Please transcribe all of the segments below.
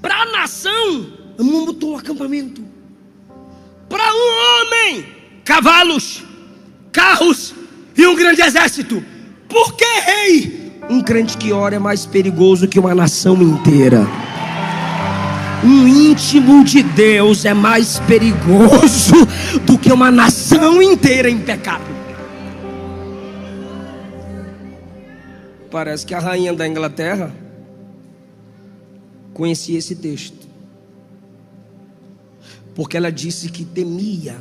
Para a nação, montou o acampamento. Para um homem, cavalos, carros e um grande exército. Por que, rei? Um crente que ora é mais perigoso que uma nação inteira. Um íntimo de Deus é mais perigoso do que uma nação inteira em pecado. Parece que a rainha da Inglaterra conhecia esse texto, porque ela disse que temia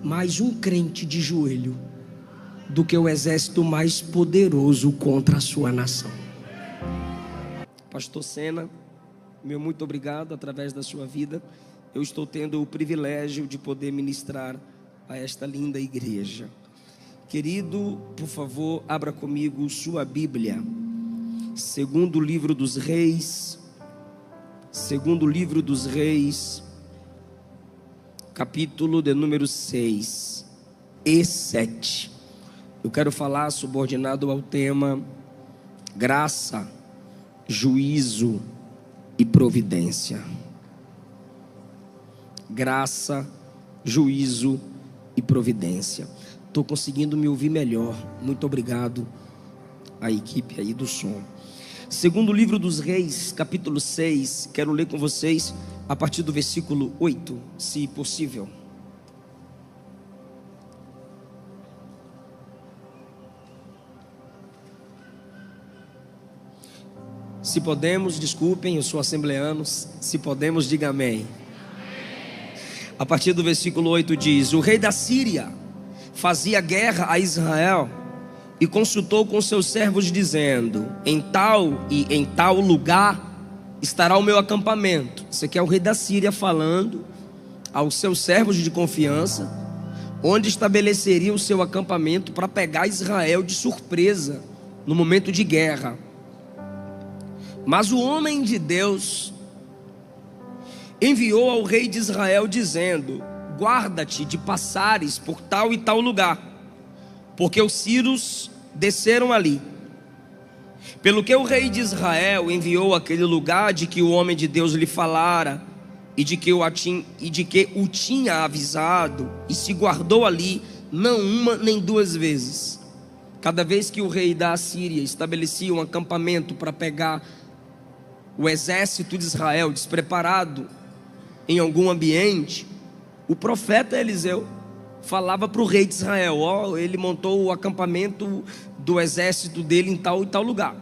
mais um crente de joelho do que o exército mais poderoso contra a sua nação. Pastor Sena, meu muito obrigado. Através da sua vida, eu estou tendo o privilégio de poder ministrar a esta linda igreja. Querido, por favor, abra comigo sua Bíblia, segundo livro dos Reis, capítulo de número 6 e 7. Eu quero falar subordinado ao tema graça, juízo e providência. Graça, juízo e providência. Estou conseguindo me ouvir melhor. Muito obrigado à equipe aí do som. Segundo livro dos Reis, capítulo 6. Quero ler com vocês a partir do versículo 8, se possível. Se podemos, desculpem, eu sou assembleano. Se podemos, diga amém. A partir do versículo 8 diz: o rei da Síria fazia guerra a Israel e consultou com seus servos, dizendo: em tal e em tal lugar estará o meu acampamento. Isso aqui é o rei da Síria falando aos seus servos de confiança, onde estabeleceria o seu acampamento para pegar Israel de surpresa no momento de guerra. Mas o homem de Deus enviou ao rei de Israel, dizendo: guarda-te de passares por tal e tal lugar, porque os sírios desceram ali. Pelo que o rei de Israel enviou àquele lugar de que o homem de Deus lhe falara, e de que o tinha avisado, e se guardou ali, não uma nem duas vezes. Cada vez que o rei da Assíria estabelecia um acampamento para pegar o exército de Israel despreparado em algum ambiente, o profeta Eliseu falava para o rei de Israel: ele montou o acampamento do exército dele em tal e tal lugar.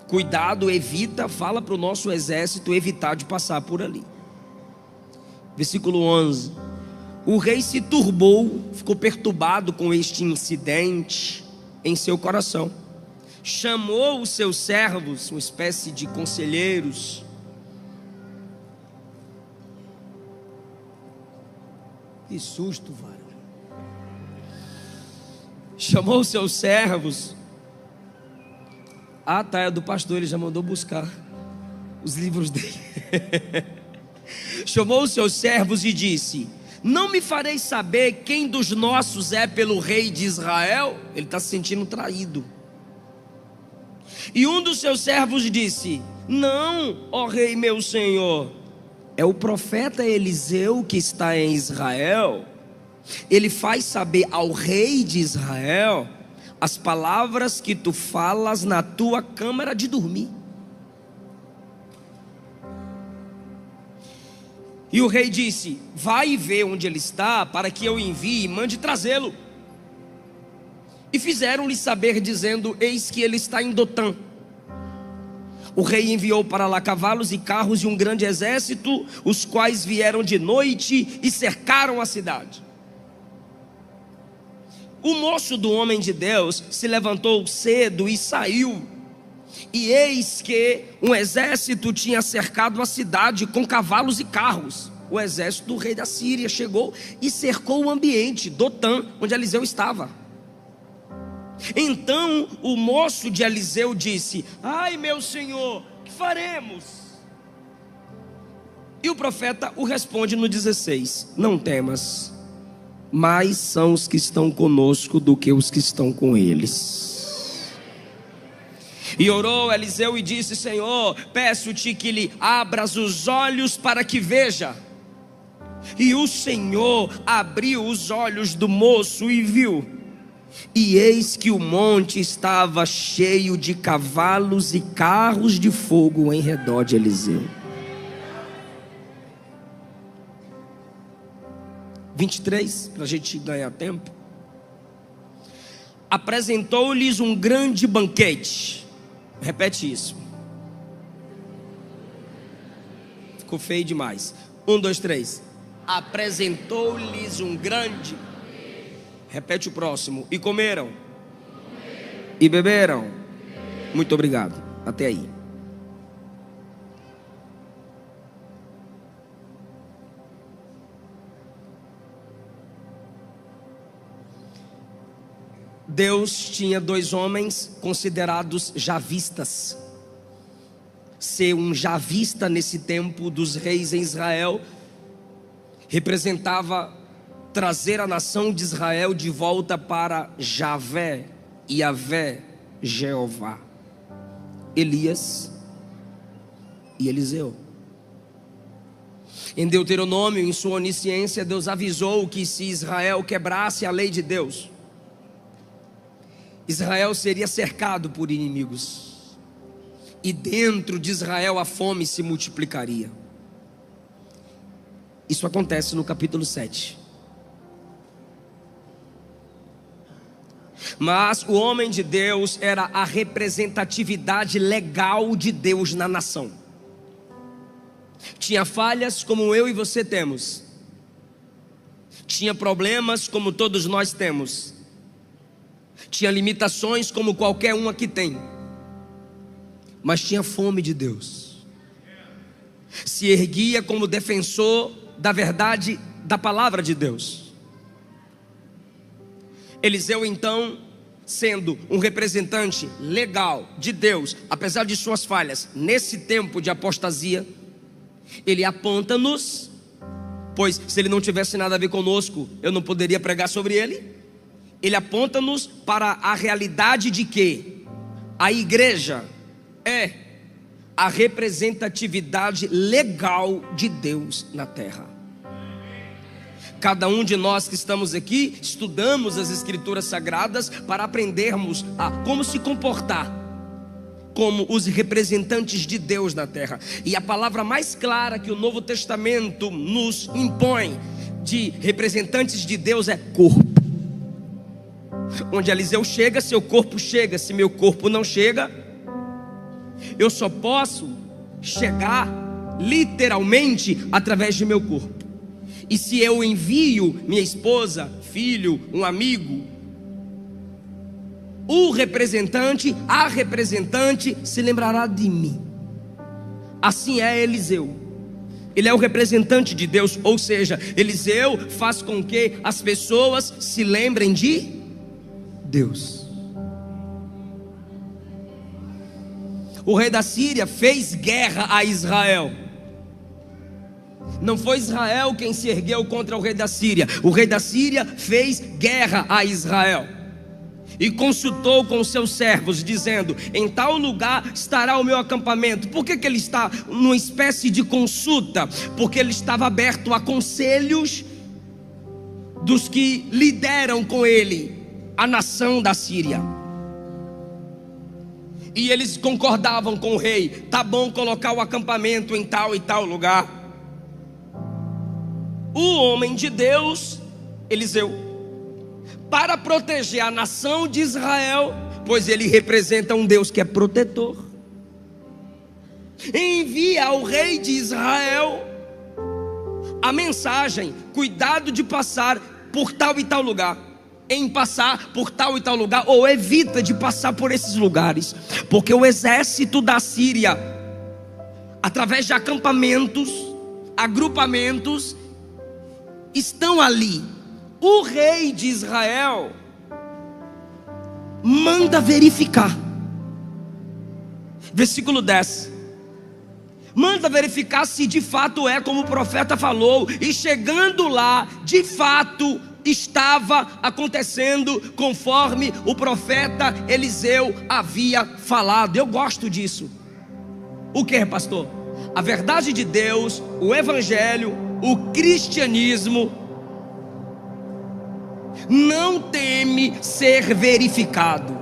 Cuidado, evita, fala para o nosso exército evitar de passar por ali. Versículo 11. O rei se turbou, ficou perturbado com este incidente em seu coração. Chamou os seus servos, uma espécie de conselheiros. Que susto, varão. Chamou os seus servos. Ah, tá, é do pastor, ele já mandou buscar os livros dele. Chamou os seus servos e disse: não me fareis saber quem dos nossos é pelo rei de Israel? Ele está se sentindo traído. E um dos seus servos disse: não, ó rei meu senhor, é o profeta Eliseu que está em Israel. Ele faz saber ao rei de Israel as palavras que tu falas na tua câmara de dormir. E o rei disse: vai e vê onde ele está, para que eu envie e mande trazê-lo. E fizeram-lhe saber, dizendo: eis que ele está em Dotã. O rei enviou para lá cavalos e carros e um grande exército, os quais vieram de noite e cercaram a cidade. O moço do homem de Deus se levantou cedo e saiu, e eis que um exército tinha cercado a cidade com cavalos e carros. O exército do rei da Síria chegou e cercou o ambiente, Dotã, onde Eliseu estava. Então o moço de Eliseu disse: ai meu senhor, que faremos? E o profeta o responde no 16: não temas, mais são os que estão conosco do que os que estão com eles. E orou Eliseu e disse: Senhor, peço-te que lhe abras os olhos para que veja. E o Senhor abriu os olhos do moço e viu, e eis que o monte estava cheio de cavalos e carros de fogo em redor de Eliseu. 23, para a gente ganhar tempo. Apresentou-lhes um grande banquete. Repete isso. Ficou feio demais. 1, 2, 3. Apresentou-lhes um grande. Repete o próximo. E comeram. E beberam. Muito obrigado. Até aí. Deus tinha 2 homens considerados javistas. Ser um javista nesse tempo dos reis em Israel representava trazer a nação de Israel de volta para Javé, Yavé, Jeová. Elias e Eliseu. Em Deuteronômio, em sua onisciência, Deus avisou que se Israel quebrasse a lei de Deus, Israel seria cercado por inimigos, e dentro de Israel a fome se multiplicaria. Isso acontece no capítulo 7. Mas o homem de Deus era a representatividade legal de Deus na nação. Tinha falhas como eu e você temos, tinha problemas como todos nós temos, tinha limitações como qualquer um aqui tem, mas tinha fome de Deus. Se erguia como defensor da verdade da palavra de Deus. Eliseu então, sendo um representante legal de Deus, apesar de suas falhas, nesse tempo de apostasia, ele aponta-nos, pois se ele não tivesse nada a ver conosco, eu não poderia pregar sobre ele. Ele aponta-nos para a realidade de que a igreja é a representatividade legal de Deus na terra. Cada um de nós que estamos aqui, estudamos as Escrituras Sagradas para aprendermos a como se comportar como os representantes de Deus na terra. E a palavra mais clara que o Novo Testamento nos impõe de representantes de Deus é corpo. Onde Eliseu chega, seu corpo chega. Se meu corpo não chega, eu só posso chegar literalmente através de meu corpo. E se eu envio minha esposa, filho, um amigo, o representante, a representante se lembrará de mim. Assim é Eliseu. Ele é o representante de Deus, ou seja, Eliseu faz com que as pessoas se lembrem de Deus. O rei da Síria fez guerra a Israel. Não foi Israel quem se ergueu contra o rei da Síria. O rei da Síria fez guerra a Israel e consultou com seus servos, dizendo: em tal lugar estará o meu acampamento. Por que ele está numa espécie de consulta? Porque ele estava aberto a conselhos dos que lideram com ele a nação da Síria. E eles concordavam com o rei: tá bom colocar o acampamento em tal e tal lugar. O homem de Deus, Eliseu, para proteger a nação de Israel, pois ele representa um Deus que é protetor, envia ao rei de Israel a mensagem: cuidado de passar por tal e tal lugar, em passar por tal e tal lugar, ou evita de passar por esses lugares, porque o exército da Síria, através de acampamentos, agrupamentos, estão ali. O rei de Israel manda verificar. Versículo 10. Manda verificar se de fato é como o profeta falou. E chegando lá, de fato, estava acontecendo conforme o profeta Eliseu havia falado. Eu gosto disso. O que, pastor? A verdade de Deus, o evangelho, o cristianismo não teme ser verificado,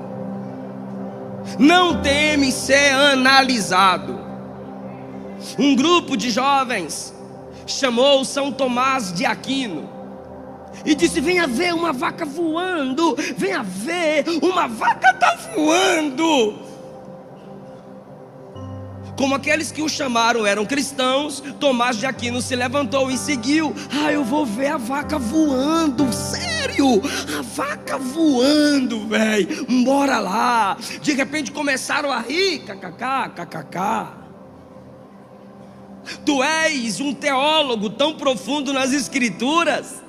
não teme ser analisado. Um grupo de jovens chamou São Tomás de Aquino e disse: venha ver uma vaca voando, venha ver, uma vaca está voando. Como aqueles que o chamaram eram cristãos, Tomás de Aquino se levantou e seguiu. Eu vou ver a vaca voando, sério, a vaca voando, velho, bora lá. De repente começaram a rir, kkk. Tu és um teólogo tão profundo nas escrituras,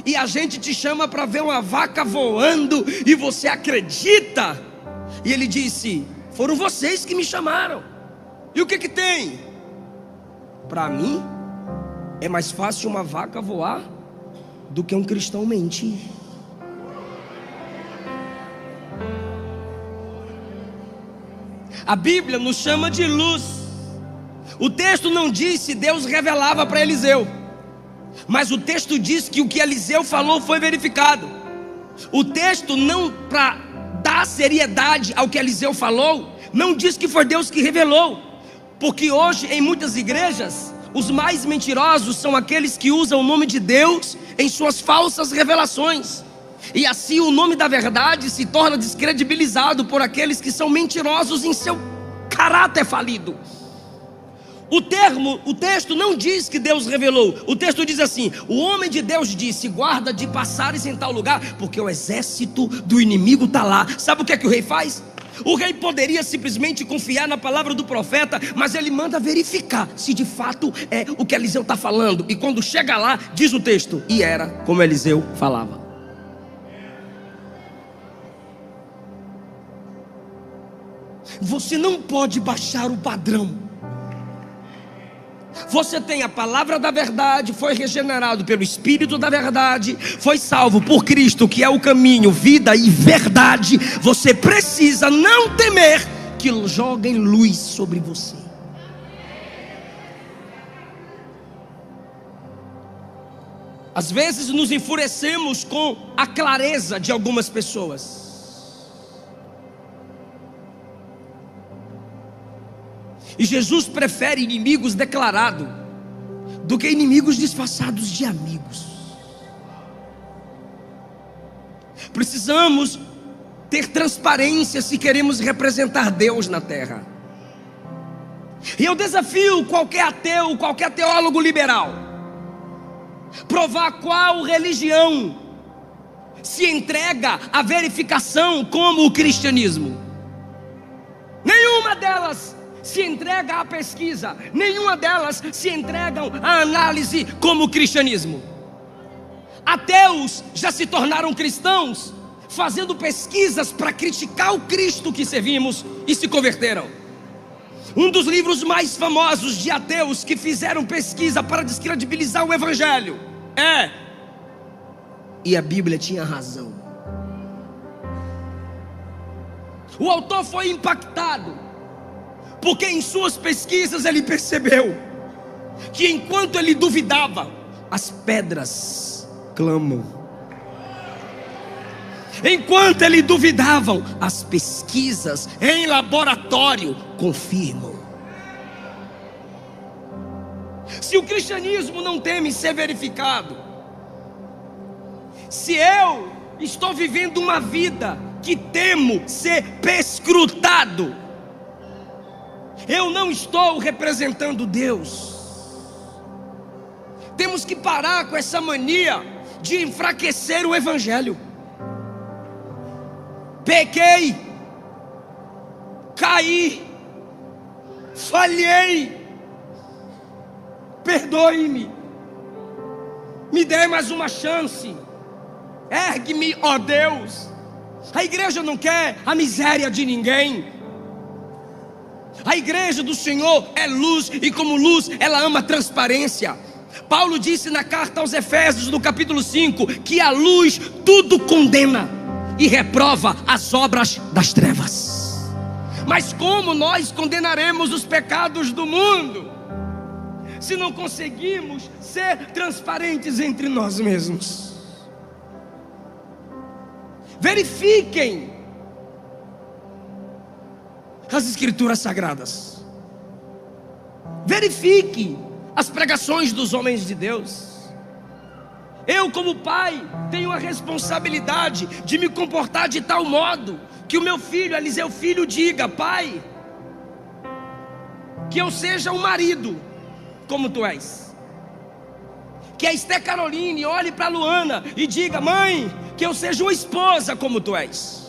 e a gente te chama para ver uma vaca voando, e você acredita? E ele disse: foram vocês que me chamaram. E o que tem? Para mim é mais fácil uma vaca voar do que um cristão mentir. A Bíblia nos chama de luz. O texto não diz se Deus revelava para Eliseu, mas o texto diz que o que Eliseu falou foi verificado. O texto, não para dar seriedade ao que Eliseu falou, não diz que foi Deus que revelou. Porque hoje em muitas igrejas, os mais mentirosos são aqueles que usam o nome de Deus em suas falsas revelações. E assim o nome da verdade se torna descredibilizado por aqueles que são mentirosos em seu caráter falido. O texto não diz que Deus revelou. O texto diz assim: o homem de Deus disse: guarda de passares em tal lugar, porque o exército do inimigo está lá. Sabe o que o rei faz? O rei poderia simplesmente confiar na palavra do profeta, mas ele manda verificar se de fato é o que Eliseu está falando. E quando chega lá, diz o texto: e era como Eliseu falava. Você não pode baixar o padrão. Você tem a palavra da verdade, foi regenerado pelo Espírito da verdade, foi salvo por Cristo, que é o caminho, vida e verdade. Você precisa não temer que joguem luz sobre você. Às vezes nos enfurecemos com a clareza de algumas pessoas. E Jesus prefere inimigos declarados do que inimigos disfarçados de amigos. Precisamos ter transparência se queremos representar Deus na terra. E eu desafio qualquer ateu, qualquer teólogo liberal, provar qual religião se entrega à verificação como o cristianismo. Nenhuma delas se entrega à pesquisa, nenhuma delas se entregam à análise como o cristianismo. Ateus já se tornaram cristãos fazendo pesquisas para criticar o Cristo que servimos e se converteram. Um dos livros mais famosos de ateus que fizeram pesquisa para descredibilizar o evangelho é "E a Bíblia tinha razão". O autor foi impactado porque em suas pesquisas ele percebeu que enquanto ele duvidava, as pedras clamam. Enquanto ele duvidava, as pesquisas em laboratório confirmam. Se o cristianismo não teme ser verificado, se eu estou vivendo uma vida que temo ser perscrutado, eu não estou representando Deus. Temos que parar com essa mania de enfraquecer o evangelho. Pequei, caí, falhei, perdoe-me, me dê mais uma chance, ergue-me, ó Deus. A igreja não quer a miséria de ninguém. A igreja do Senhor é luz, e como luz ela ama transparência. Paulo disse na carta aos Efésios, no capítulo 5, que a luz tudo condena e reprova as obras das trevas. Mas como nós condenaremos os pecados do mundo se não conseguimos ser transparentes entre nós mesmos? Verifiquem as escrituras sagradas. Verifique as pregações dos homens de Deus. Eu, como pai, tenho a responsabilidade de me comportar de tal modo que o meu filho, Eliseu filho, diga: pai, que eu seja um marido como tu és. Que a Esté Caroline olhe para a Luana e diga: mãe, que eu seja uma esposa como tu és.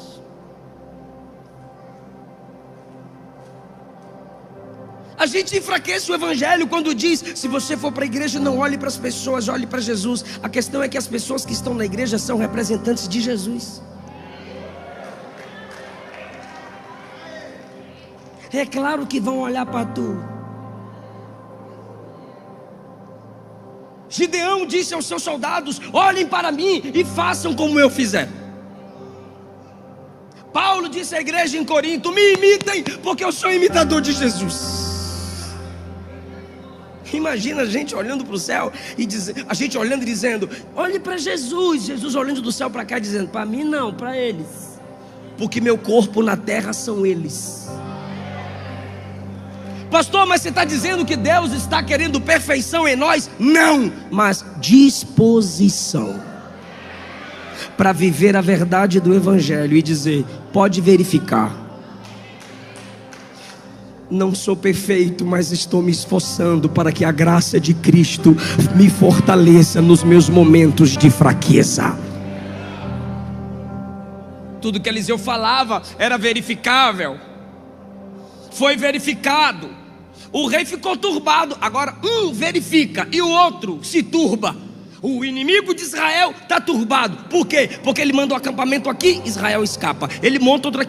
A gente enfraquece o evangelho quando diz: se você for para a igreja, não olhe para as pessoas, olhe para Jesus. A questão é que as pessoas que estão na igreja são representantes de Jesus. É claro que vão olhar para tu. Gideão disse aos seus soldados: olhem para mim e façam como eu fizer. Paulo disse à igreja em Corinto: me imitem, porque eu sou imitador de Jesus. Imagina a gente olhando para o céu e a gente olhando e dizendo: olhe para Jesus. Jesus olhando do céu para cá dizendo: para mim não, para eles, porque meu corpo na terra são eles. Pastor, mas você está dizendo que Deus está querendo perfeição em nós? Não, mas disposição para viver a verdade do evangelho e dizer: pode verificar, não sou perfeito, mas estou me esforçando para que a graça de Cristo me fortaleça nos meus momentos de fraqueza. Tudo que Eliseu falava era verificável. Foi verificado. O rei ficou turbado. Agora um verifica e o outro se turba. O inimigo de Israel está turbado. Por quê? Porque ele manda um acampamento aqui, Israel escapa. Ele monta outro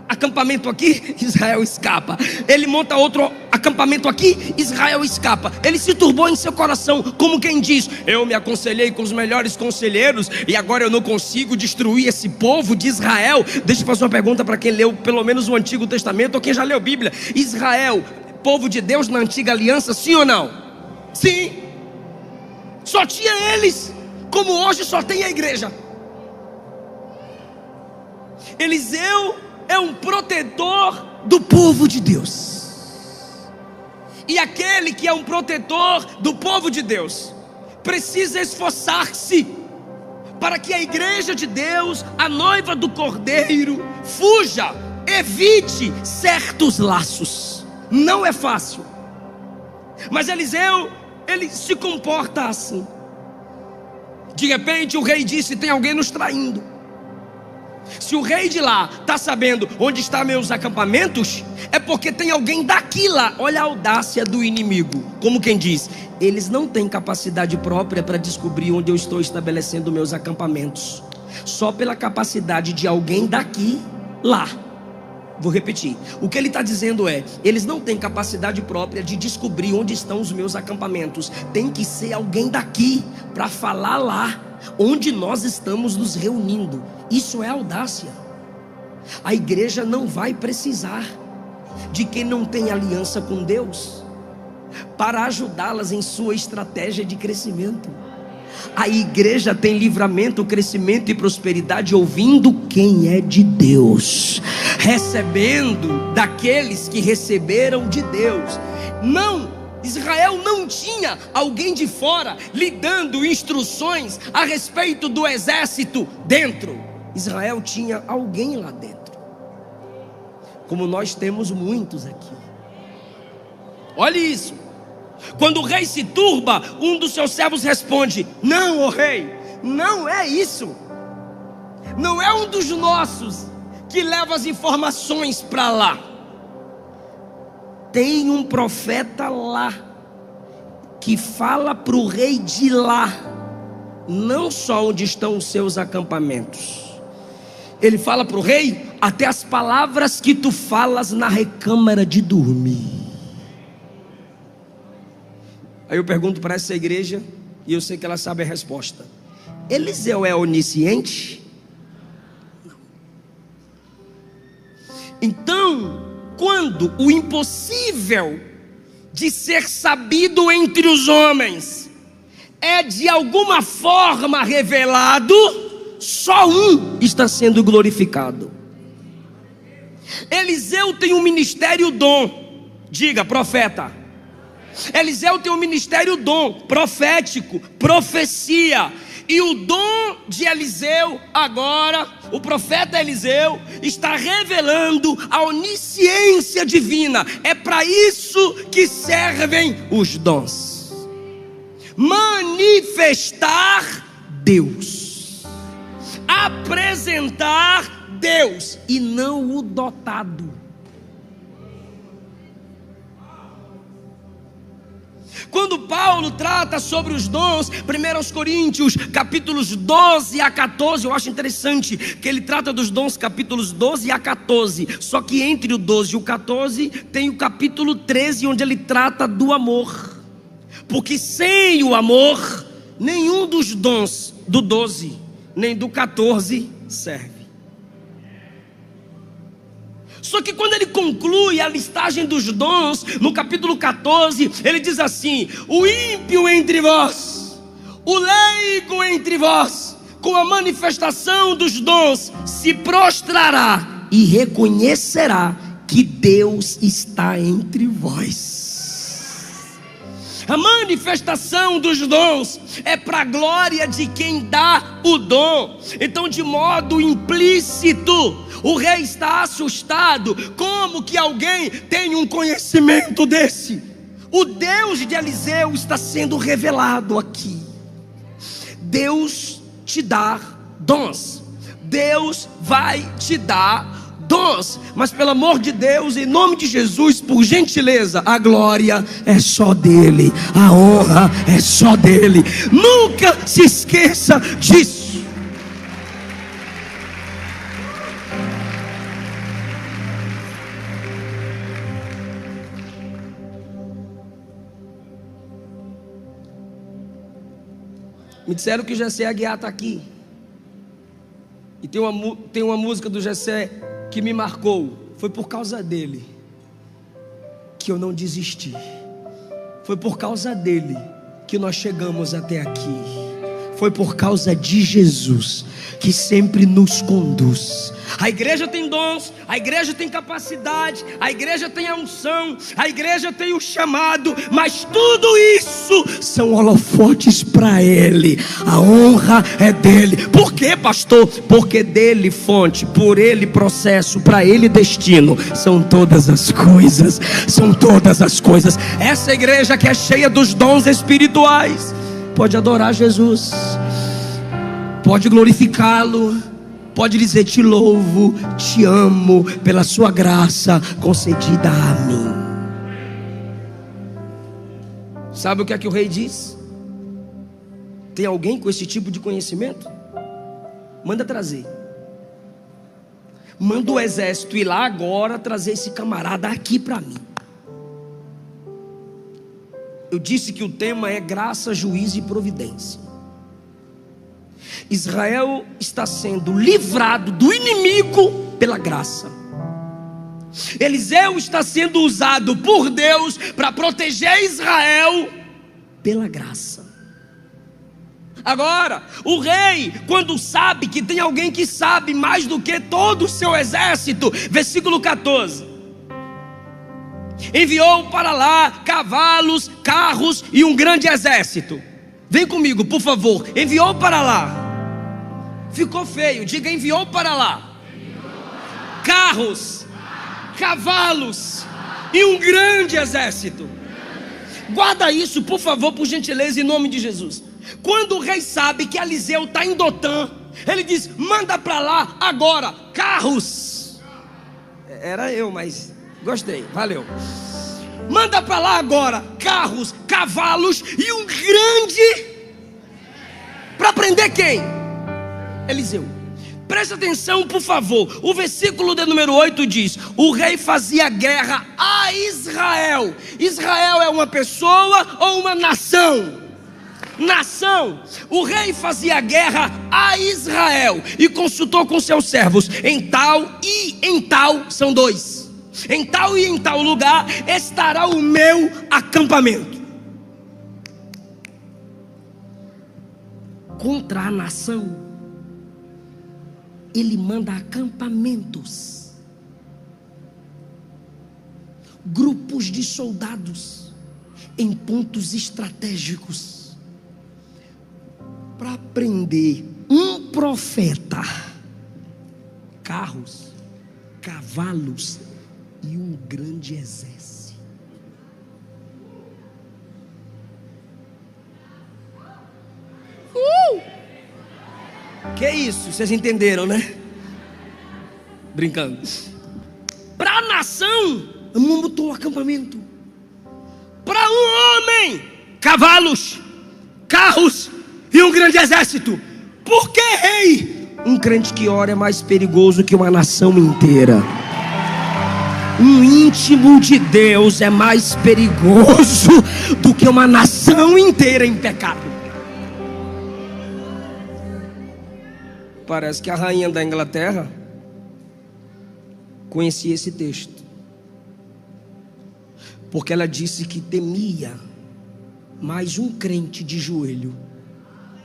acampamento aqui, Israel escapa. Ele monta outro acampamento aqui, Israel escapa. Ele se turbou em seu coração, como quem diz: eu me aconselhei com os melhores conselheiros e agora eu não consigo destruir esse povo de Israel. Deixa eu fazer uma pergunta para quem leu pelo menos o Antigo Testamento ou quem já leu a Bíblia. Israel, povo de Deus na antiga aliança, sim ou não? Sim. Só tinha eles, como hoje só tem a igreja. Eliseu é um protetor do povo de Deus. E aquele que é um protetor do povo de Deus precisa esforçar-se para que a igreja de Deus, a noiva do Cordeiro, fuja, evite certos laços. Não é fácil. Mas Eliseu, ele se comporta assim. De repente o rei disse: tem alguém nos traindo. Se o rei de lá está sabendo onde estão meus acampamentos, é porque tem alguém daqui lá. Olha a audácia do inimigo. Como quem diz: eles não têm capacidade própria para descobrir onde eu estou estabelecendo meus acampamentos. Só pela capacidade de alguém daqui lá. Vou repetir. O que ele está dizendo é: eles não têm capacidade própria de descobrir onde estão os meus acampamentos. Tem que ser alguém daqui para falar lá onde nós estamos nos reunindo. Isso é audácia. A igreja não vai precisar de quem não tem aliança com Deus para ajudá-las em sua estratégia de crescimento. A igreja tem livramento, crescimento e prosperidade ouvindo quem é de Deus, recebendo daqueles que receberam de Deus. Não, Israel não tinha alguém de fora lhe dando instruções a respeito do exército dentro. Israel tinha alguém lá dentro, como nós temos muitos aqui. Olhe isso. Quando o rei se turba, um dos seus servos responde: não, ó rei, não é isso. Não é um dos nossos que leva as informações para lá. Tem um profeta lá que fala para o rei de lá, não só onde estão os seus acampamentos. Ele fala para o rei até as palavras que tu falas na recâmara de dormir. Aí eu pergunto para essa igreja, e eu sei que ela sabe a resposta: Eliseu é onisciente? Não. Então, quando o impossível de ser sabido entre os homens é de alguma forma revelado, só um está sendo glorificado. Eliseu tem um ministério dom, diga profeta. Eliseu tem um ministério dom profético, profecia. E o dom de Eliseu agora, o profeta Eliseu, está revelando a onisciência divina. É para isso que servem os dons: manifestar Deus, apresentar Deus, e não o dotado. Quando Paulo trata sobre os dons, 1 Coríntios, capítulos 12 a 14, eu acho interessante que ele trata dos dons, capítulos 12 a 14. Só que entre o 12 e o 14 tem o capítulo 13, onde ele trata do amor. Porque sem o amor, nenhum dos dons do 12 nem do 14 serve. Só que quando ele conclui a listagem dos dons, no capítulo 14, ele diz assim: o ímpio entre vós, o leigo entre vós, com a manifestação dos dons, se prostrará e reconhecerá que Deus está entre vós. A manifestação dos dons é para a glória de quem dá o dom. Então, de modo implícito, o rei está assustado. Como que alguém tem um conhecimento desse? O Deus de Eliseu está sendo revelado aqui. Deus te dá dons. Deus vai te dar dons, mas pelo amor de Deus, em nome de Jesus, por gentileza, a glória é só dele, a honra é só dele. Nunca se esqueça disso. Me disseram que o Jessé Aguiar está aqui, e tem uma música do Jessé que me marcou. Foi por causa dele que eu não desisti. Foi por causa dele que nós chegamos até aqui. Foi por causa de Jesus que sempre nos conduz. A igreja tem dons, a igreja tem capacidade, a igreja tem a unção, a igreja tem o chamado, mas tudo isso são holofotes para Ele. A honra é dele. Por quê, pastor? Porque dele fonte, por ele processo, para ele destino. São todas as coisas, são todas as coisas. Essa igreja que é cheia dos dons espirituais pode adorar Jesus, pode glorificá-lo, pode dizer: te louvo, te amo pela sua graça concedida a mim. Sabe o que é que o rei diz? Tem alguém com esse tipo de conhecimento? Manda trazer. Manda o exército ir lá agora trazer esse camarada aqui para mim. Eu disse que o tema é graça, juízo e providência. Israel está sendo livrado do inimigo pela graça. Eliseu está sendo usado por Deus para proteger Israel pela graça. Agora, o rei, quando sabe que tem alguém que sabe mais do que todo o seu exército, versículo 14, enviou para lá cavalos, carros e um grande exército. Vem comigo, por favor. Enviou para lá. Ficou feio, diga: enviou para lá. Carros, cavalos e um grande exército. Guarda isso, por favor, por gentileza, em nome de Jesus. Quando o rei sabe que Eliseu está em Dotã, ele diz: manda para lá agora carros. Era eu, mas gostei, valeu. Manda para lá agora carros, cavalos e um grande. Para prender quem? Eliseu. Preste atenção, por favor. O versículo de número 8 diz: o rei fazia guerra a Israel. Israel é uma pessoa ou uma nação? Nação. O rei fazia guerra a Israel e consultou com seus servos. Em tal e em tal, são dois. Em tal e em tal lugar estará o meu acampamento. Contra a nação, ele manda acampamentos, grupos de soldados em pontos estratégicos para prender um profeta, carros, cavalos e um grande exército. Que isso? Vocês entenderam, né? Brincando. Para a nação, montou um acampamento. Para um homem, cavalos, carros e um grande exército. Por que, rei? Um crente que ora é mais perigoso que uma nação inteira. Um íntimo de Deus é mais perigoso do que uma nação inteira em pecado. Parece que a rainha da Inglaterra conhecia esse texto, porque ela disse que temia mais um crente de joelho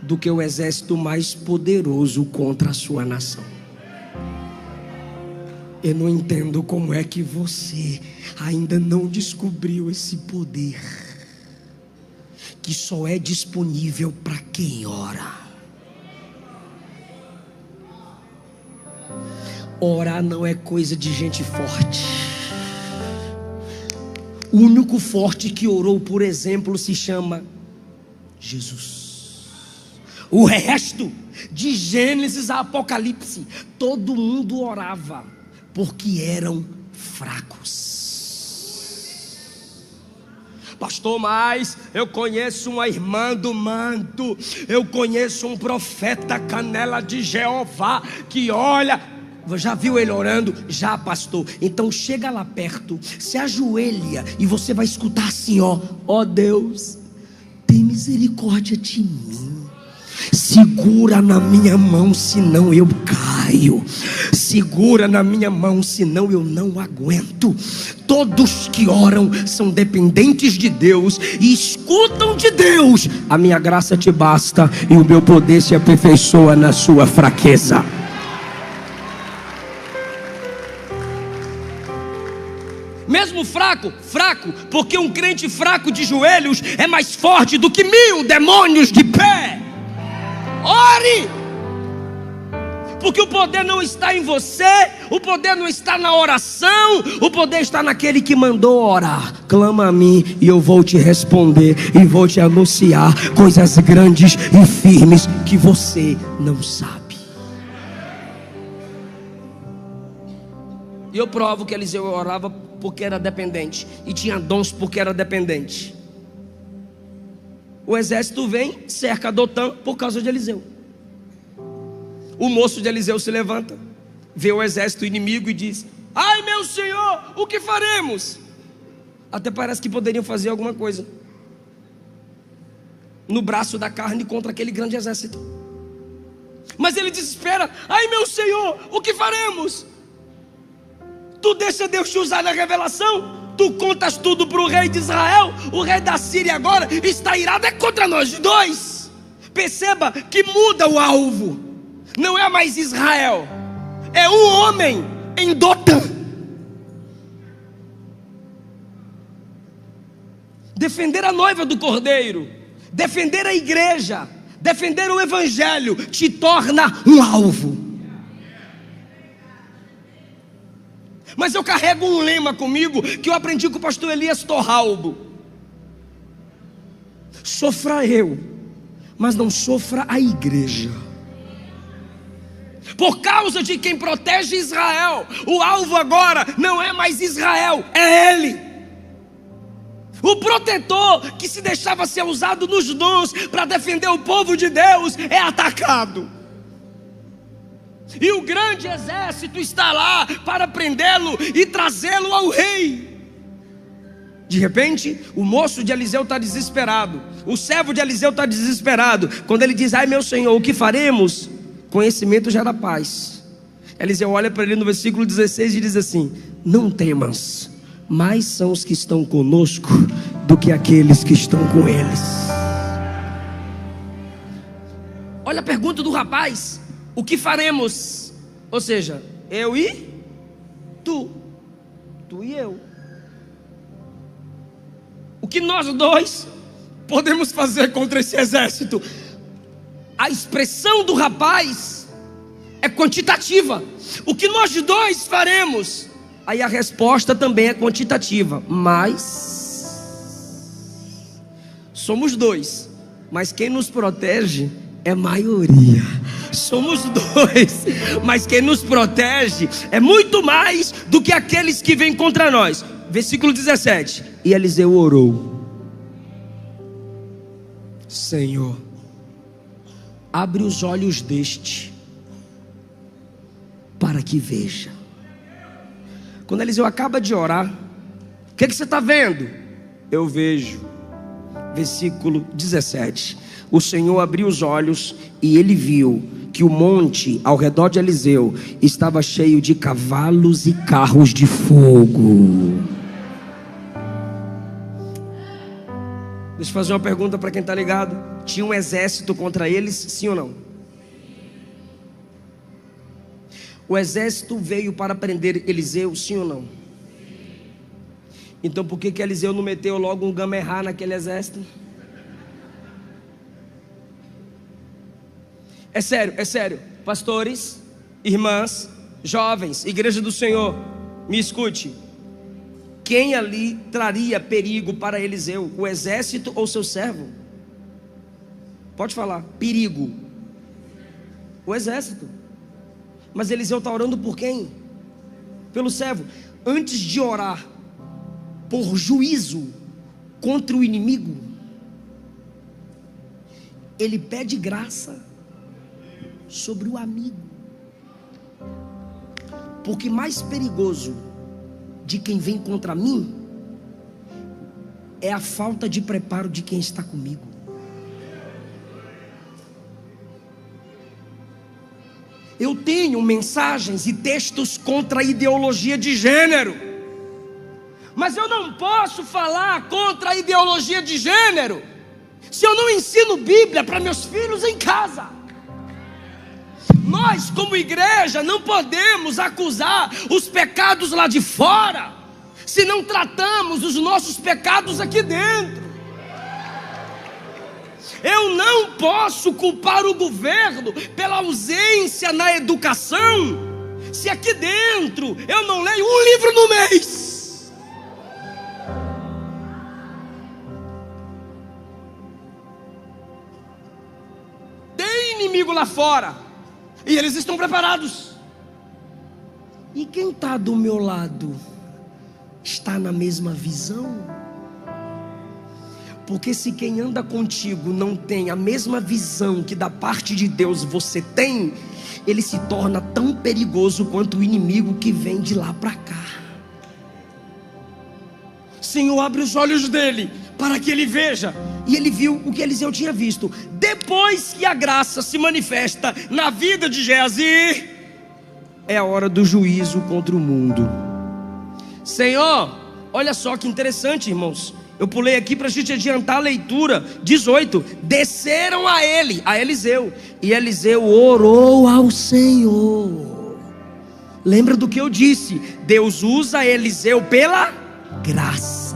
do que o exército mais poderoso contra a sua nação. Eu não entendo como é que você ainda não descobriu esse poder que só é disponível para quem ora. Orar não é coisa de gente forte. O único forte que orou, por exemplo, se chama Jesus. O resto, de Gênesis a Apocalipse, todo mundo orava, porque eram fracos. Pastor, mas eu conheço uma irmã do manto, eu conheço um profeta canela de Jeová, que olha... Já viu ele orando? Já, pastor. Então chega lá perto, se ajoelha e você vai escutar assim, ó Deus, tem misericórdia de mim. Segura na minha mão, senão eu caio. Segura na minha mão, senão eu não aguento. Todos que oram são dependentes de Deus e escutam de Deus. A minha graça te basta e o meu poder se aperfeiçoa na sua fraqueza. Mesmo fraco, porque um crente fraco de joelhos é mais forte do que 1000 demônios de pé. Ore, porque o poder não está em você, o poder não está na oração, o poder está naquele que mandou orar. Clama a mim e eu vou te responder e vou te anunciar coisas grandes e firmes que você não sabe. E eu provo que Eliseu orava porque era dependente, e tinha dons porque era dependente. O exército vem, cerca Dotã por causa de Eliseu. O moço de Eliseu se levanta, vê o exército inimigo e diz: ai meu senhor, o que faremos? Até parece que poderiam fazer alguma coisa no braço da carne contra aquele grande exército. Mas ele desespera: ai meu senhor, o que faremos? Tu deixa Deus te usar na revelação? Tu contas tudo para o rei de Israel? O rei da Síria agora está irado contra nós dois. Perceba que muda o alvo. Não é mais Israel, é um homem em Dotã. Defender a noiva do cordeiro, defender a igreja, defender o evangelho te torna um alvo. Mas eu carrego um lema comigo que eu aprendi com o pastor Elias Torralbo: sofra eu, mas não sofra a igreja. Por causa de quem protege Israel, o alvo agora não é mais Israel, é ele. O protetor que se deixava ser usado nos dons para defender o povo de Deus é atacado. e o grande exército está lá para prendê-lo e trazê-lo ao rei. De repente, o moço de Eliseu está desesperado, o servo de Eliseu está desesperado, quando ele diz: ai meu senhor, o que faremos? Conhecimento gera paz. Eliseu olha para ele no versículo 16 e diz assim: não temas, mais são os que estão conosco do que aqueles que estão com eles. Olha a pergunta do rapaz: o que faremos? Ou seja, eu e tu e eu. O que nós dois podemos fazer contra esse exército? A expressão do rapaz é quantitativa. O que nós dois faremos? Aí a resposta também é quantitativa. Mas somos dois, mas quem nos protege é maioria. Somos dois, mas quem nos protege é muito mais do que aqueles que vêm contra nós. Versículo 17: e Eliseu orou: Senhor, abre os olhos deste, para que veja. Quando Eliseu acaba de orar, o que você está vendo? Eu vejo. Versículo 17: o Senhor abriu os olhos e ele viu que o monte ao redor de Eliseu estava cheio de cavalos e carros de fogo. Deixa eu fazer uma pergunta para quem está ligado: tinha um exército contra eles, sim ou não? O exército veio para prender Eliseu, sim ou não? Então por que Eliseu não meteu logo um gamerrá naquele exército? É sério, pastores, irmãs, jovens, igreja do Senhor, me escute. Quem ali traria perigo para Eliseu? O exército ou seu servo? Pode falar. Perigo. O exército. Mas Eliseu está orando por quem? Pelo servo. Antes de orar por juízo contra o inimigo, ele pede graça sobre o amigo. Porque mais perigoso de quem vem contra mim é a falta de preparo de quem está comigo. Eu tenho mensagens e textos contra a ideologia de gênero, mas eu não posso falar contra a ideologia de gênero se eu não ensino Bíblia para meus filhos em casa. Nós, como igreja, não podemos acusar os pecados lá de fora, se não tratamos os nossos pecados aqui dentro. Eu não posso culpar o governo pela ausência na educação, se aqui dentro eu não leio um livro no mês. Tem inimigo lá fora, e eles estão preparados. E quem está do meu lado está na mesma visão? Porque se quem anda contigo não tem a mesma visão que da parte de Deus você tem, ele se torna tão perigoso quanto o inimigo que vem de lá para cá. Senhor, abre os olhos dele para que ele veja. E ele viu o que Eliseu tinha visto. Depois que a graça se manifesta na vida de Geazi, é a hora do juízo contra o mundo. Senhor, olha só que interessante, irmãos. Eu pulei aqui para a gente adiantar a leitura. 18: desceram a ele, a Eliseu, e Eliseu orou ao Senhor. Lembra do que eu disse? Deus usa Eliseu pela graça.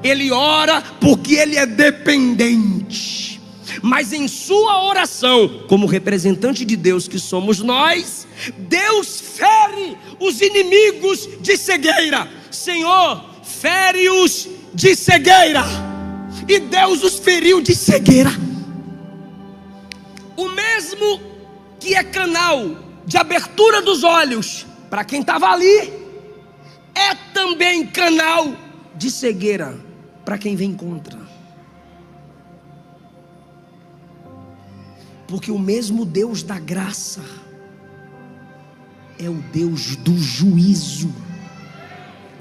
Ele ora porque ele é dependente, mas em sua oração, como representante de Deus que somos nós, Deus fere os inimigos de cegueira. Senhor, fere-os de cegueira. E Deus os feriu de cegueira. O mesmo que é canal de abertura dos olhos para quem estava ali, é também canal de cegueira para quem vem contra. Porque o mesmo Deus da graça é o Deus do juízo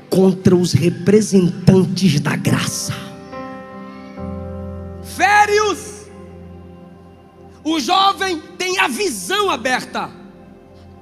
contra os representantes da graça. Férios, o jovem tem a visão aberta.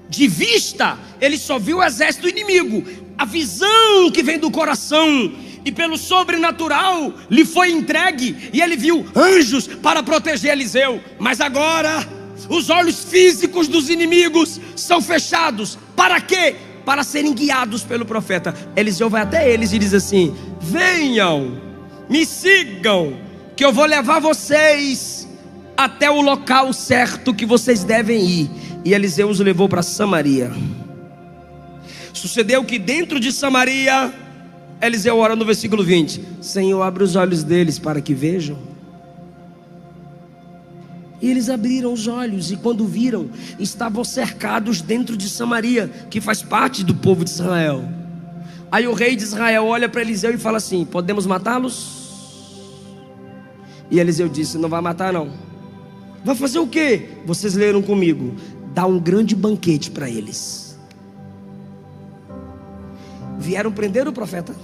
De vista, ele só viu o exército inimigo. A visão que vem do coração e pelo sobrenatural lhe foi entregue, e ele viu anjos para proteger Eliseu. Mas agora os olhos físicos dos inimigos são fechados. Para quê? Para serem guiados pelo profeta. Eliseu vai até eles e diz assim: venham, me sigam, que eu vou levar vocês até o local certo que vocês devem ir. E Eliseu os levou para Samaria. Sucedeu que dentro de Samaria, Eliseu ora no versículo 20: Senhor, abre os olhos deles para que vejam. E eles abriram os olhos, e quando viram, estavam cercados dentro de Samaria, que faz parte do povo de Israel. Aí o rei de Israel olha para Eliseu e fala assim: podemos matá-los? E Eliseu disse: não vai matar não. Vai fazer o quê? Vocês leram comigo: dá um grande banquete para eles. Vieram prender o profeta,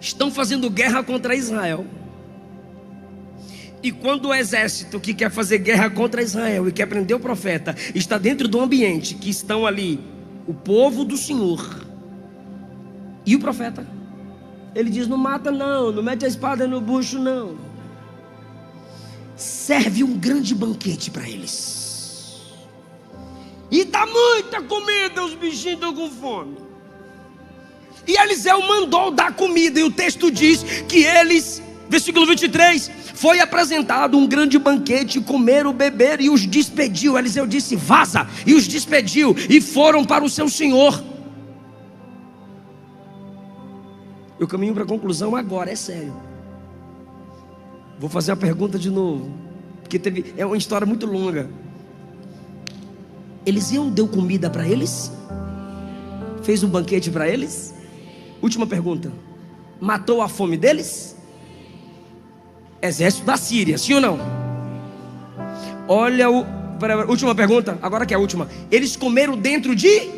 estão fazendo guerra contra Israel. E quando o exército que quer fazer guerra contra Israel e quer prender o profeta está dentro do ambiente que estão ali o povo do Senhor e o profeta, ele diz: não mata não, não mete a espada no bucho não. Serve um grande banquete para eles. E dá muita comida, os bichinhos estão com fome. E Eliseu mandou dar comida, e o texto diz que eles, versículo 23, foi apresentado um grande banquete, comeram, beberam e os despediu. Eliseu disse: vaza, e os despediu, e foram para o seu senhor. Eu caminho para a conclusão agora, é sério. Vou fazer a pergunta de novo, porque é uma história muito longa. Eliseu deu comida para eles? Fez um banquete para eles? Última pergunta: matou a fome deles? Exército da Síria, sim ou não? Olha última pergunta, agora que é a última. Eles comeram dentro de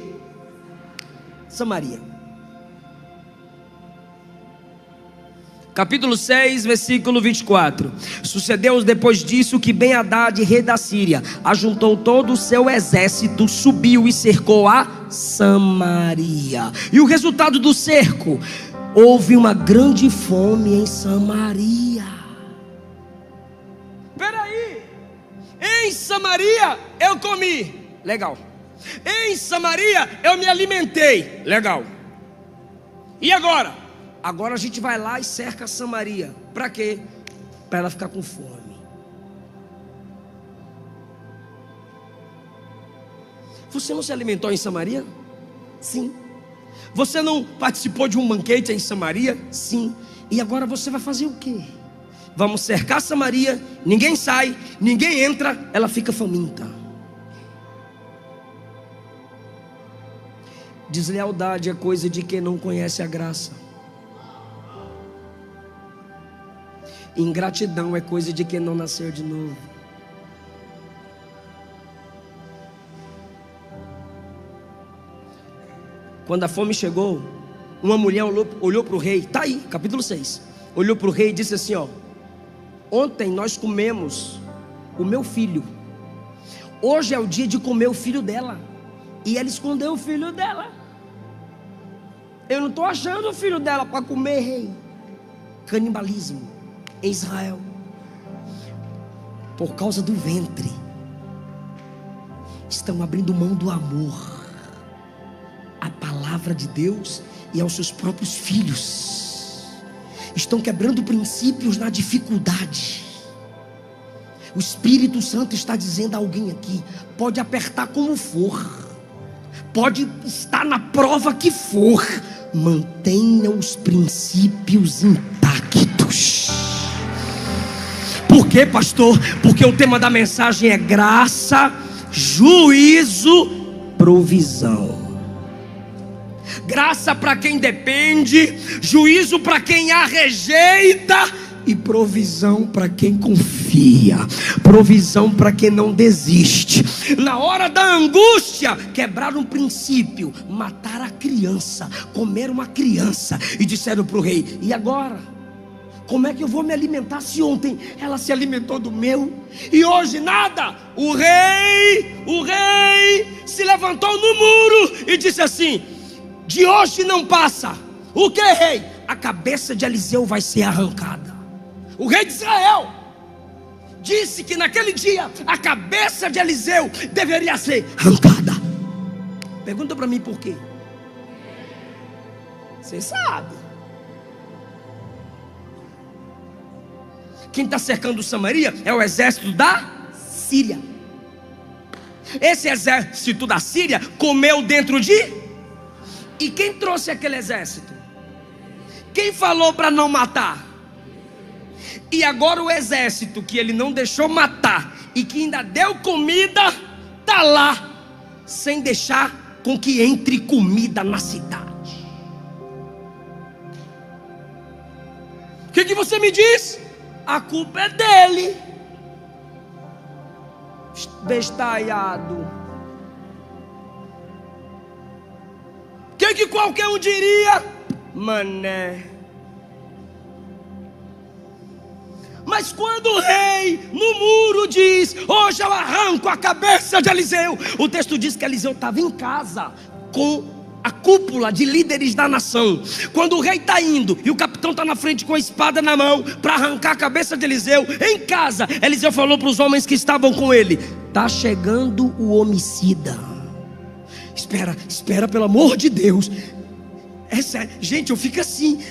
Samaria. Capítulo 6, versículo 24. Sucedeu depois disso que Ben-Hadad, rei da Síria, ajuntou todo o seu exército, subiu e cercou a Samaria. E o resultado do cerco: houve uma grande fome em Samaria. Peraí, em Samaria eu comi, legal. Em Samaria eu me alimentei, legal. E agora? Agora a gente vai lá e cerca Samaria. Para quê? Para ela ficar com fome. Você não se alimentou em Samaria? Sim. Você não participou de um banquete em Samaria? Sim. E agora você vai fazer o quê? Vamos cercar Samaria, ninguém sai, ninguém entra, ela fica faminta. Deslealdade é coisa de quem não conhece a graça. Ingratidão é coisa de quem não nasceu de novo. Quando a fome chegou, uma mulher olhou para o rei, está aí, capítulo 6. Olhou para o rei e disse assim: ó, ontem nós comemos o meu filho, hoje é o dia de comer o filho dela. E ela escondeu o filho dela. Eu não estou achando o filho dela para comer, rei. Canibalismo em Israel, por causa do ventre, estão abrindo mão do amor à palavra de Deus e aos seus próprios filhos. Estão quebrando princípios na dificuldade. O Espírito Santo está dizendo a alguém aqui: pode apertar como for, pode estar na prova que for, mantenha os princípios intactos. Por quê, pastor? Porque o tema da mensagem é graça, juízo, provisão. Graça para quem depende, juízo para quem a rejeita, e provisão para quem confia, provisão para quem não desiste. Na hora da angústia, quebraram um princípio, mataram a criança, comeram uma criança e disseram para o rei: e agora? Como é que eu vou me alimentar se ontem ela se alimentou do meu e hoje nada? O rei se levantou no muro e disse assim: de hoje não passa. O que, rei? A cabeça de Eliseu vai ser arrancada. O rei de Israel disse que naquele dia a cabeça de Eliseu deveria ser arrancada. Pergunta para mim por quê? Você sabe. Quem está cercando Samaria é o exército da Síria. Esse exército da Síria comeu dentro de... E quem trouxe aquele exército? Quem falou para não matar? E agora o exército que ele não deixou matar e que ainda deu comida, está lá, sem deixar com que entre comida na cidade. O que você me diz? A culpa é dele. Bestalhado. O que qualquer um diria? Mané. Mas quando o rei no muro diz: hoje eu arranco a cabeça de Eliseu, o texto diz que Eliseu estava em casa com a cúpula de líderes da nação. Quando o rei está indo e o capitão está na frente com a espada na mão para arrancar a cabeça de Eliseu, em casa, Eliseu falou para os homens que estavam com ele: está chegando o homicida. Espera, pelo amor de Deus. É sério, gente, eu fico assim.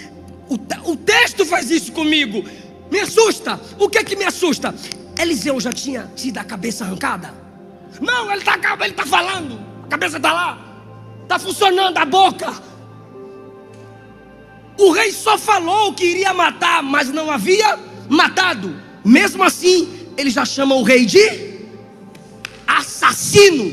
O texto faz isso comigo. Me assusta. O que me assusta? Eliseu já tinha tido a cabeça arrancada? Não, ele está falando. A cabeça está lá. Está funcionando a boca. O rei só falou que iria matar, mas não havia matado. Mesmo assim, ele já chama o rei de assassino,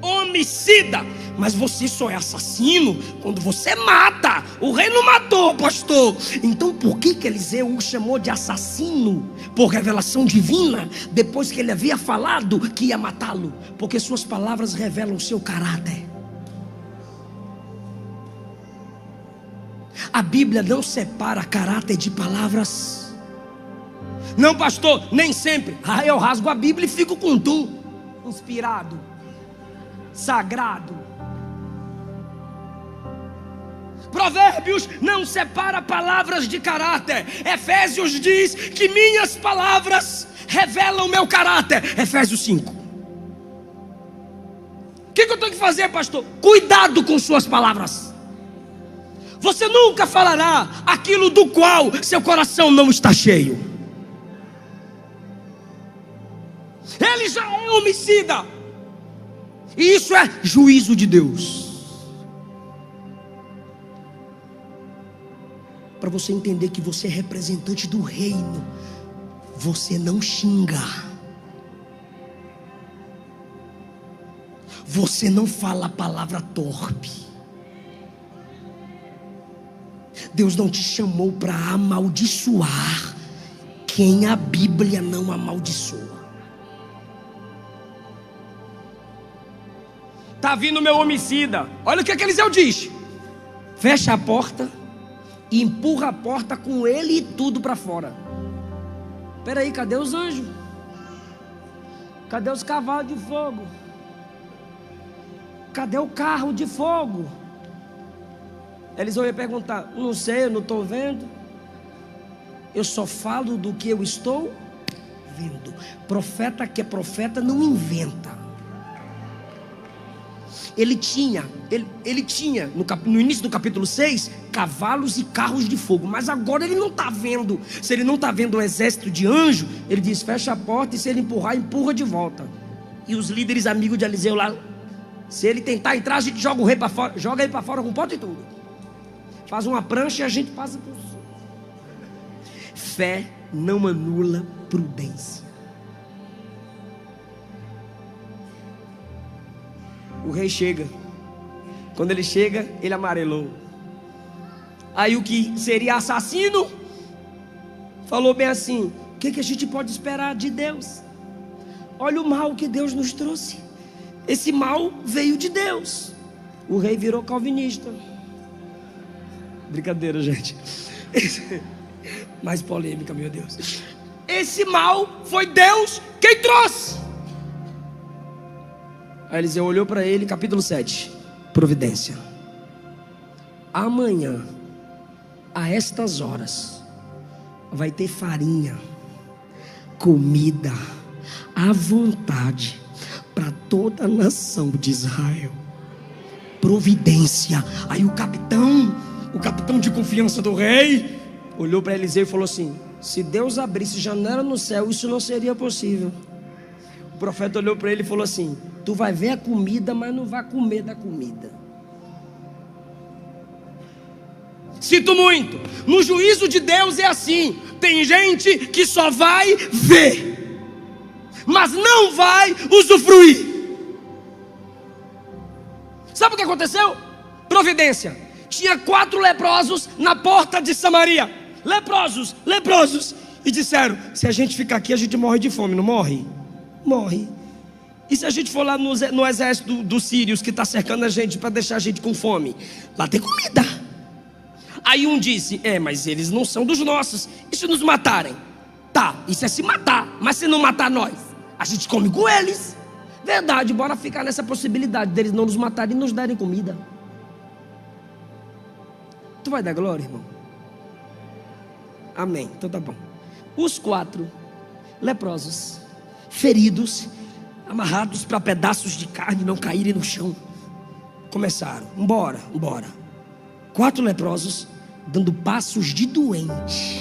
homicida. Mas você só é assassino quando você mata. O rei não matou, pastor. Então por que Eliseu o chamou de assassino? Por revelação divina, depois que ele havia falado que ia matá-lo. Porque suas palavras revelam o seu caráter. A Bíblia não separa caráter de palavras. Não, pastor, nem sempre. Eu rasgo a Bíblia e fico com tu, inspirado, sagrado. Provérbios não separa palavras de caráter. Efésios diz que minhas palavras revelam o meu caráter. Efésios 5. O que eu tenho que fazer, pastor? Cuidado com suas palavras. Você nunca falará aquilo do qual seu coração não está cheio. Ele já é homicida. E isso é juízo de Deus. Para você entender que você é representante do reino, você não xinga, você não fala a palavra torpe. Deus não te chamou para amaldiçoar quem a Bíblia não amaldiçoa. Está vindo meu homicida. Olha o que Eliseu diz: fecha a porta e empurra a porta com ele e tudo para fora. Espera aí, cadê os anjos? Cadê os cavalos de fogo? Cadê o carro de fogo? Eliseu ia perguntar: não sei, eu não estou vendo. Eu só falo do que eu estou vendo. Profeta que é profeta não inventa. Ele tinha no início do capítulo 6 cavalos e carros de fogo, mas agora ele não está vendo. Se ele não está vendo um exército de anjo, ele diz: fecha a porta, e se ele empurrar, empurra de volta. E os líderes amigos de Eliseu lá, se ele tentar entrar, a gente joga o rei para fora, joga ele para fora com porta e tudo, faz uma prancha e a gente passa por cima. Fé não anula prudência. O rei chega. Quando ele chega, ele amarelou. Aí o que seria assassino falou bem assim: o que a gente pode esperar de Deus? Olha o mal que Deus nos trouxe. Esse mal veio de Deus. O rei virou calvinista. Brincadeira, gente. Mais polêmica, meu Deus. Esse mal foi Deus quem trouxe. Aí Eliseu olhou para ele, capítulo 7. Providência. Amanhã, a estas horas, vai ter farinha, comida, à vontade, para toda a nação de Israel. Providência. Aí o capitão de confiança do rei, olhou para Eliseu e falou assim: se Deus abrisse janela no céu, isso não seria possível. O profeta olhou para ele e falou assim: tu vai ver a comida, mas não vai comer da comida. Sinto muito, no juízo de Deus é assim. Tem gente que só vai ver, mas não vai usufruir. Sabe o que aconteceu? Providência. Tinha 4 leprosos na porta de Samaria. Leprosos. E disseram: se a gente ficar aqui, a gente morre de fome. Não morre? Morre. E se a gente for lá no exército dos sírios que está cercando a gente para deixar a gente com fome? Lá tem comida. Aí um disse: mas eles não são dos nossos. E se nos matarem? Tá, isso é se matar. Mas se não matar nós, a gente come com eles. Verdade, bora ficar nessa possibilidade deles não nos matarem e nos darem comida. Tu vai dar glória, irmão? Amém, então tá bom. Os 4 leprosos, feridos, amarrados para pedaços de carne não caírem no chão, começaram: embora. 4 leprosos dando passos de doente.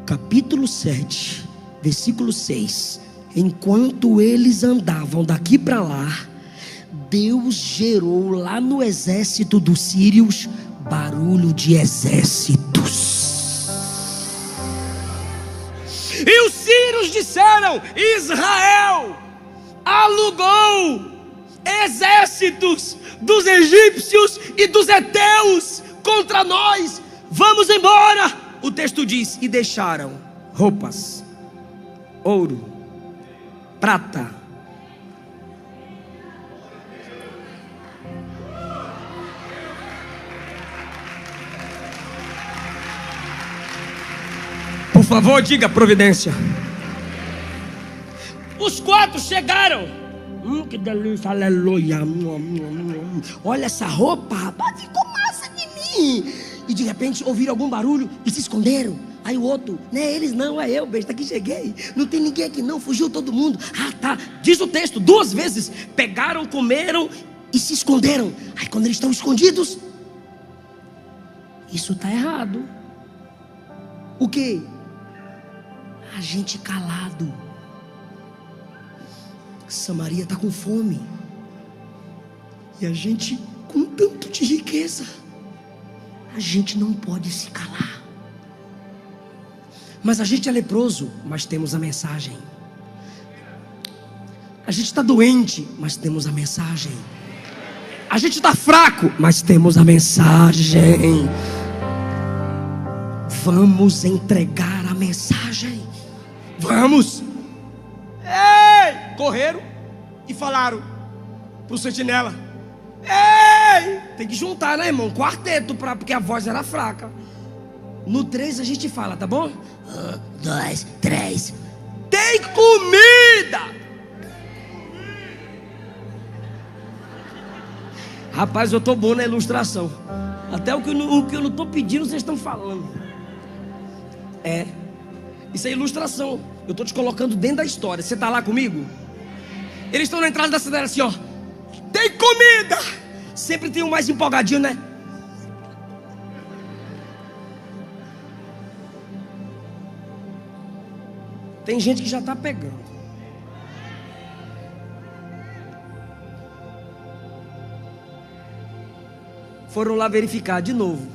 Capítulo 7, versículo 6. Enquanto eles andavam daqui para lá, Deus gerou lá no exército dos sírios barulho de exércitos. E os sírios disseram: Israel alugou exércitos dos egípcios e dos heteus contra nós, vamos embora. O texto diz: e deixaram roupas, ouro, prata, por favor, diga providência. Os 4 chegaram. Que delícia, aleluia. Olha essa roupa, rapaz, ficou massa de mim. E de repente ouviram algum barulho e se esconderam. Aí o outro: não é eles não, é eu, besta, que cheguei. Não tem ninguém aqui não, fugiu todo mundo. Ah, tá, diz o texto 2 vezes: pegaram, comeram e se esconderam. Aí quando eles estão escondidos, isso está errado. O quê? A gente calado. Samaria está com fome, e a gente com tanto de riqueza. A gente não pode se calar. Mas a gente é leproso, mas temos a mensagem. A gente está doente, mas temos a mensagem. A gente está fraco, mas temos a mensagem. Vamos entregar a mensagem. Vamos. Ei! Correram e falaram pro sentinela: ei! Tem que juntar, né, irmão? Quarteto, porque a voz era fraca. No 3 a gente fala, tá bom? 1, 2, 3. Tem comida! Rapaz, eu tô bom na ilustração. Até o que eu não tô pedindo, vocês estão falando. Isso é ilustração. Eu tô te colocando dentro da história. Você tá lá comigo? Eles estão na entrada da cidade assim, ó: tem comida! Sempre tem um mais empolgadinho, né? Tem gente que já está pegando. Foram lá verificar de novo.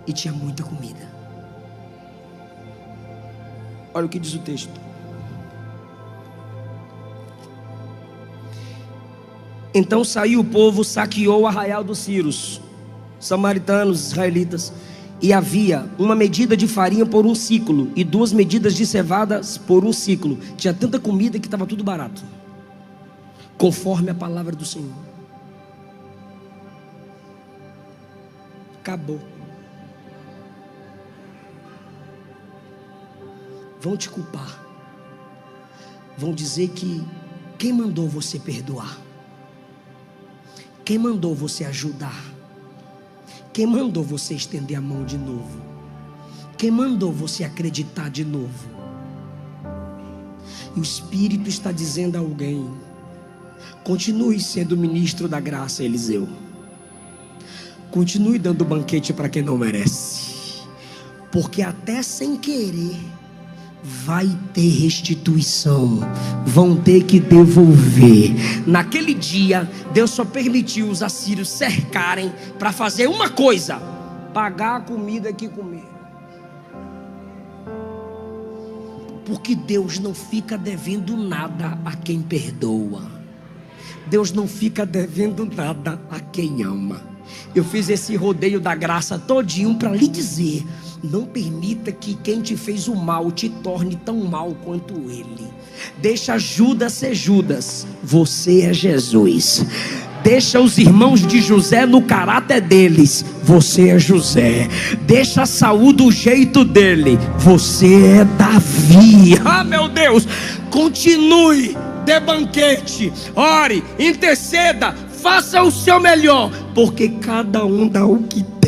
E tinha muita comida. Olha o que diz o texto. Então saiu o povo, saqueou o arraial dos sírios, samaritanos, israelitas, E havia uma medida de farinha por um ciclo e 2 medidas de cevadas por um ciclo. Tinha tanta comida que estava tudo barato, conforme a palavra do Senhor. Acabou. Vão te culpar. Vão dizer que quem mandou você perdoar? Quem mandou você ajudar? Quem mandou você estender a mão de novo? Quem mandou você acreditar de novo? E o Espírito está dizendo a alguém: continue sendo ministro da graça, Eliseu. Continue dando banquete para quem não merece, porque até sem querer vai ter restituição, vão ter que devolver. Naquele dia, Deus só permitiu os assírios cercarem para fazer uma coisa: pagar a comida que comeram. Porque Deus não fica devendo nada a quem perdoa. Deus não fica devendo nada a quem ama. Eu fiz esse rodeio da graça todinho para lhe dizer: não permita que quem te fez o mal te torne tão mal quanto ele. Deixa Judas ser Judas, você é Jesus. Deixa os irmãos de José no caráter deles, você é José. Deixa Saul do jeito dele, você é Davi. Ah, meu Deus, continue, dê banquete, ore, interceda, faça o seu melhor, porque cada um dá o que tem.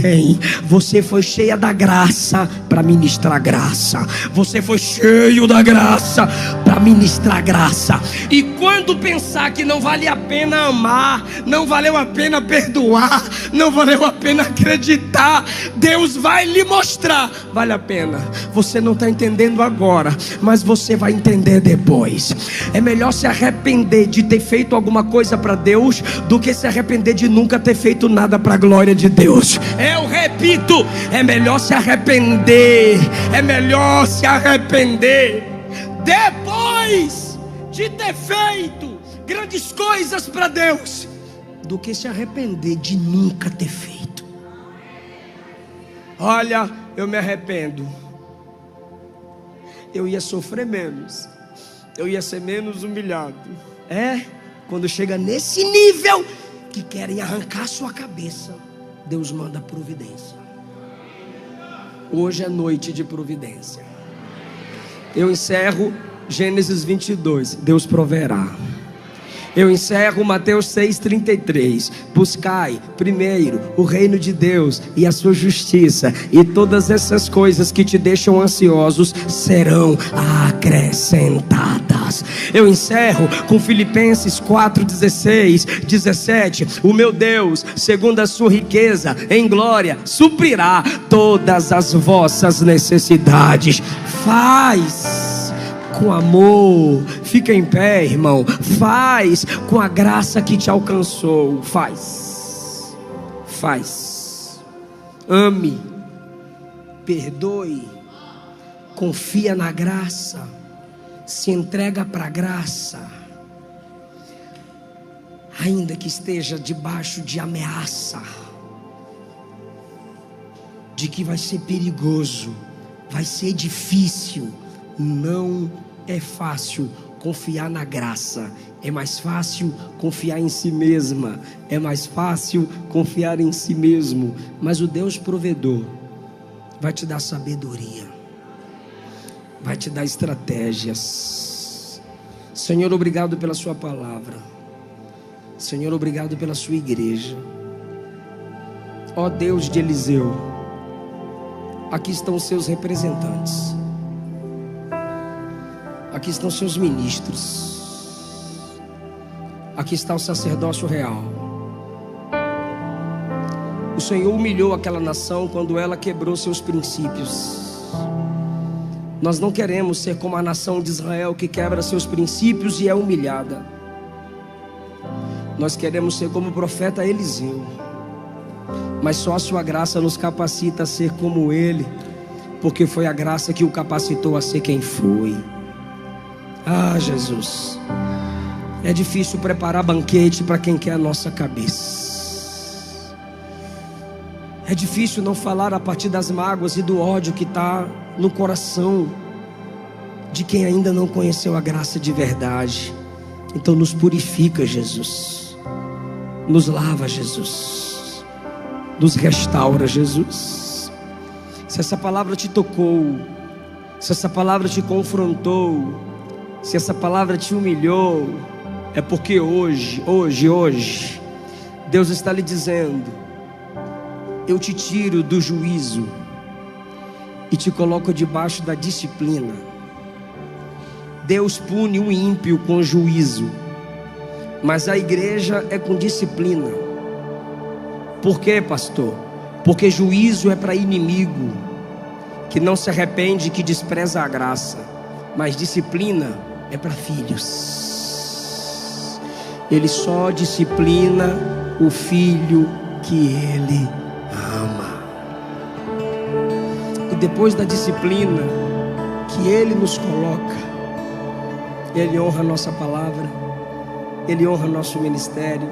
Você foi cheia da graça para ministrar graça. Você foi cheio da graça para ministrar graça. E quando pensar que não vale a pena amar, não valeu a pena perdoar, não valeu a pena acreditar, Deus vai lhe mostrar: vale a pena. Você não está entendendo agora, mas você vai entender depois. É melhor se arrepender de ter feito alguma coisa para Deus do que se arrepender de nunca ter feito nada para a glória de Deus. Eu repito, é melhor se arrepender, é melhor se arrepender depois de ter feito grandes coisas para Deus, do que se arrepender de nunca ter feito. Olha, eu me arrependo, eu ia sofrer menos, eu ia ser menos humilhado. Quando chega nesse nível que querem arrancar sua cabeça, Deus manda providência. Hoje é noite de providência. Eu encerro Gênesis 22, Deus proverá. Eu encerro Mateus 6,33. Buscai primeiro o reino de Deus e a sua justiça, e todas essas coisas que te deixam ansiosos serão acrescentadas. Eu encerro com Filipenses 4:16, 17. O meu Deus, segundo a sua riqueza em glória, suprirá todas as vossas necessidades. Faz com amor, fica em pé, irmão. Faz com a graça que te alcançou. Faz. Ame, perdoe, confia na graça, se entrega para a graça, ainda que esteja debaixo de ameaça, de que vai ser perigoso, vai ser difícil. Não é fácil confiar na graça. É mais fácil confiar em si mesma. É mais fácil confiar em si mesmo. Mas o Deus provedor vai te dar sabedoria, vai te dar estratégias. Senhor, obrigado pela sua palavra. Senhor, obrigado pela sua igreja. Ó Deus de Eliseu, aqui estão os seus representantes, aqui estão seus ministros, aqui está o sacerdócio real. O Senhor humilhou aquela nação quando ela quebrou seus princípios. Nós não queremos ser como a nação de Israel, que quebra seus princípios e é humilhada. Nós queremos ser como o profeta Eliseu, mas só a sua graça nos capacita a ser como ele, porque foi a graça que o capacitou a ser quem foi. Ah, Jesus, é difícil preparar banquete para quem quer a nossa cabeça. É difícil não falar a partir das mágoas e do ódio que está no coração de quem ainda não conheceu a graça de verdade. Então nos purifica, Jesus. Nos lava, Jesus. Nos restaura, Jesus. Se essa palavra te tocou, se essa palavra te confrontou, se essa palavra te humilhou, é porque hoje, Deus está lhe dizendo: eu te tiro do juízo e te coloco debaixo da disciplina. Deus pune o ímpio com juízo, mas a igreja é com disciplina. Por quê, pastor? Porque juízo é para inimigo que não se arrepende, que despreza a graça, mas disciplina é para filhos. Ele só disciplina o filho que ele ama. E depois da disciplina que ele nos coloca, ele honra a nossa palavra, ele honra nosso ministério,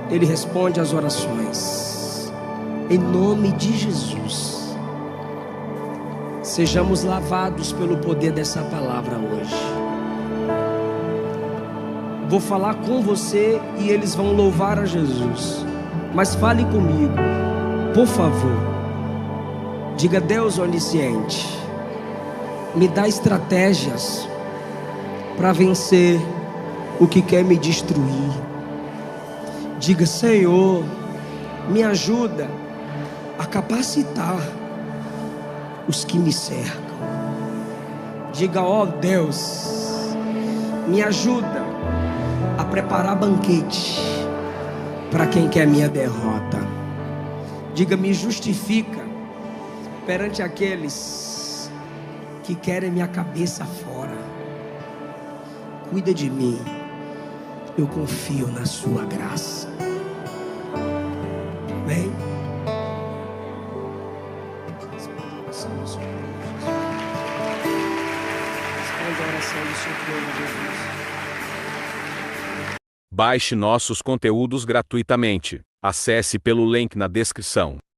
ele responde às orações. Em nome de Jesus, sejamos lavados pelo poder dessa palavra hoje. Vou falar com você e eles vão louvar a Jesus, mas fale comigo, por favor. Diga: Deus onisciente, me dá estratégias para vencer o que quer me destruir. Diga: Senhor, me ajuda a capacitar os que me cercam. Diga: ó Deus, me ajuda a preparar banquete para quem quer minha derrota. Diga: me justifica perante aqueles que querem minha cabeça fora. Cuida de mim, eu confio na sua graça. Amém? Responde a oração do seu povo, Jesus. Baixe nossos conteúdos gratuitamente. Acesse pelo link na descrição.